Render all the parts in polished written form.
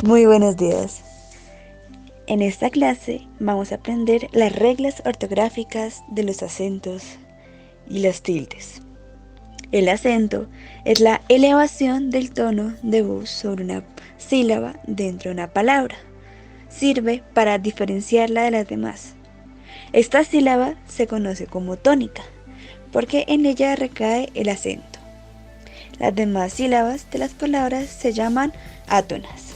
Muy buenos días. En esta clase vamos a aprender las reglas ortográficas de los acentos y los tildes. El acento es la elevación del tono de voz sobre una sílaba dentro de una palabra. Sirve para diferenciarla de las demás. Esta sílaba se conoce como tónica porque en ella recae el acento. Las demás sílabas de las palabras se llaman átonas.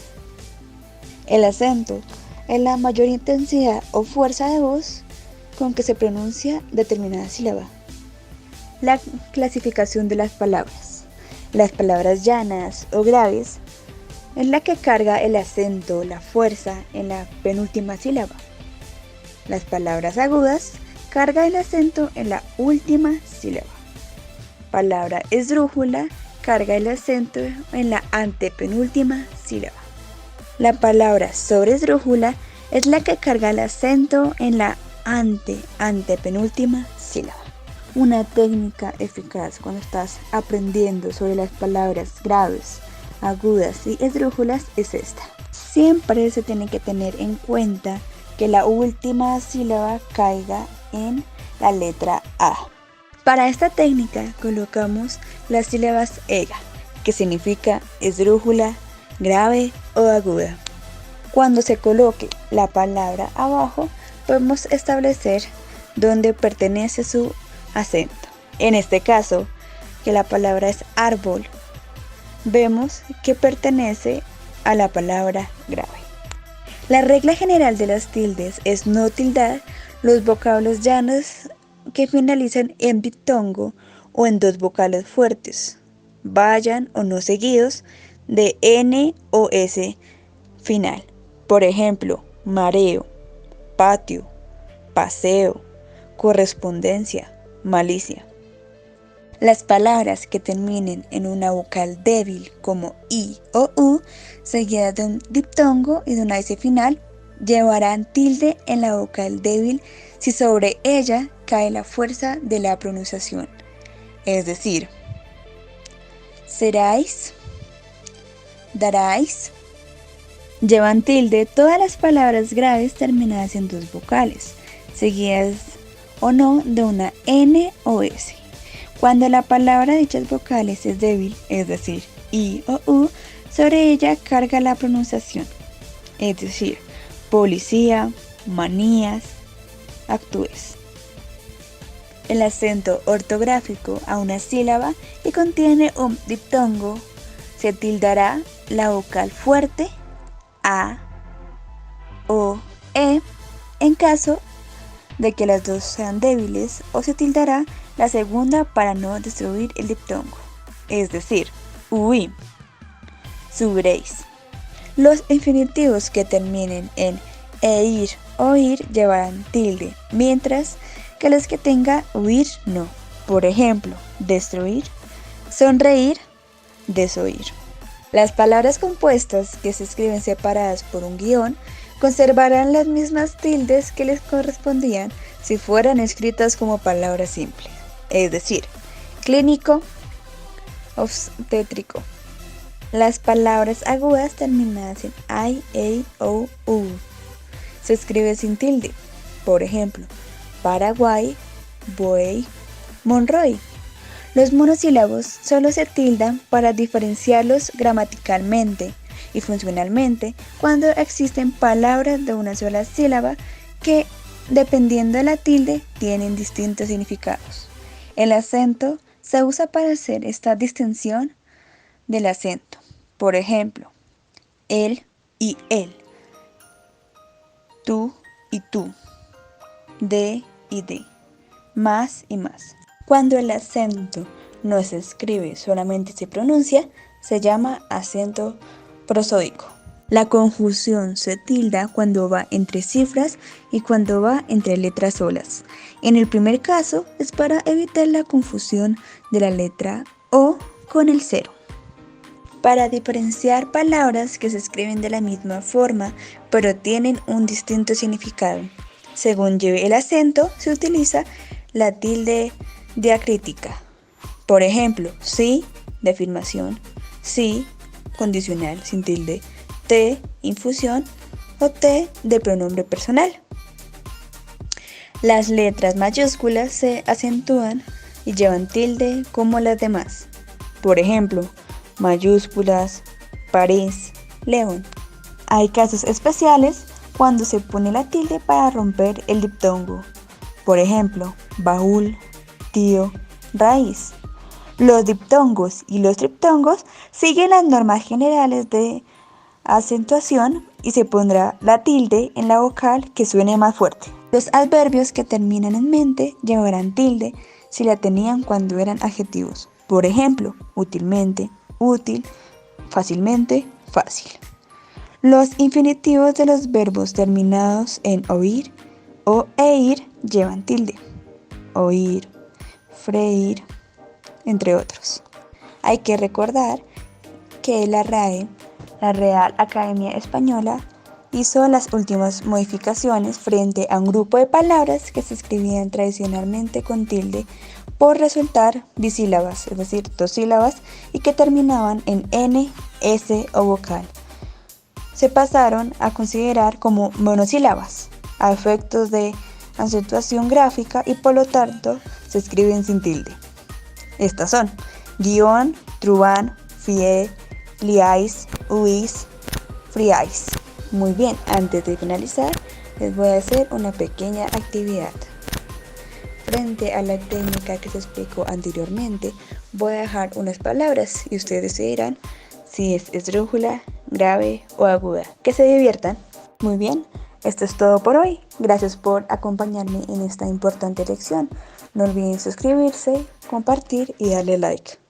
El acento es la mayor intensidad o fuerza de voz con que se pronuncia determinada sílaba. La clasificación de las palabras. Las palabras llanas o graves es la que carga el acento, la fuerza en la penúltima sílaba. Las palabras agudas carga el acento en la última sílaba. Palabra esdrújula carga el acento en la antepenúltima sílaba. La palabra sobresdrújula es la que carga el acento en la antepenúltima sílaba. Una técnica eficaz cuando estás aprendiendo sobre las palabras graves, agudas y esdrújulas es esta. Siempre se tiene que tener en cuenta que la última sílaba caiga en la letra A. Para esta técnica colocamos las sílabas ega, que significa esdrújula, grave o aguda. Cuando se coloque la palabra abajo, podemos establecer dónde pertenece su acento. En este caso, que la palabra es árbol, vemos que pertenece a la palabra grave. La regla general de las tildes es no tildar los vocablos llanos que finalizan en diptongo o en dos vocales fuertes, vayan o no seguidos de N o S final. Por ejemplo, mareo, patio, paseo, correspondencia, malicia. Las palabras que terminen en una vocal débil como I o U, seguidas de un diptongo y de una S final, llevarán tilde en la vocal débil si sobre ella cae la fuerza de la pronunciación. Es decir, seráis, daráis. Llevan tilde todas las palabras graves terminadas en dos vocales, seguidas o no de una N o S. Cuando la palabra de dichas vocales es débil, es decir, I o U, sobre ella carga la pronunciación, es decir, policía, manías, actúes. El acento ortográfico a una sílaba que contiene un diptongo se tildará la vocal fuerte A o E en caso de que las dos sean débiles, o se tildará la segunda para no destruir el diptongo, es decir, huí, subiréis. Los infinitivos que terminen en ir o ir llevarán tilde, mientras que los que tenga huir no. Por ejemplo, destruir, sonreír, desoír. Las palabras compuestas que se escriben separadas por un guión conservarán las mismas tildes que les correspondían si fueran escritas como palabras simples, es decir, clínico, obstétrico. Las palabras agudas terminadas en I, A, O, U se escribe sin tilde, por ejemplo, Paraguay, Buey, Monroy. Los monosílabos solo se tildan para diferenciarlos gramaticalmente y funcionalmente cuando existen palabras de una sola sílaba que, dependiendo de la tilde, tienen distintos significados. El acento se usa para hacer esta distinción del acento. Por ejemplo, él y él, tú y tú, de y de, más y más. Cuando el acento no se escribe, solamente se pronuncia, se llama acento prosódico. La conjunción se tilda cuando va entre cifras y cuando va entre letras solas. En el primer caso es para evitar la confusión de la letra O con el cero. Para diferenciar palabras que se escriben de la misma forma, pero tienen un distinto significado, según lleve el acento, se utiliza la tilde diacrítica. Por ejemplo, sí, de afirmación, sí, condicional sin tilde, T, infusión o T de pronombre personal. Las letras mayúsculas se acentúan y llevan tilde como las demás. Por ejemplo, mayúsculas, París, León. Hay casos especiales cuando se pone la tilde para romper el diptongo. Por ejemplo, baúl, tío, raíz. Los diptongos y los triptongos siguen las normas generales de acentuación y se pondrá la tilde en la vocal que suene más fuerte. Los adverbios que terminan en mente llevarán tilde si la tenían cuando eran adjetivos. Por ejemplo, útilmente, útil, fácilmente, fácil. Los infinitivos de los verbos terminados en oír o eir llevan tilde. Oír, freír, entre otros. Hay que recordar que la RAE, la Real Academia Española, hizo las últimas modificaciones frente a un grupo de palabras que se escribían tradicionalmente con tilde por resultar bisílabas, es decir, dos sílabas, y que terminaban en N, S o vocal. Se pasaron a considerar como monosílabas, a efectos de acentuación gráfica y por lo tanto se escriben sin tilde. Estas son guión, truán, fie, liáis, huís, friáis. Muy bien, antes de finalizar, les voy a hacer una pequeña actividad. Frente a la técnica que se explicó anteriormente, voy a dejar unas palabras y ustedes decidirán si es esdrújula, grave o aguda. Que se diviertan. Muy bien, esto es todo por hoy. Gracias por acompañarme en esta importante lección. No olviden suscribirse, compartir y darle like.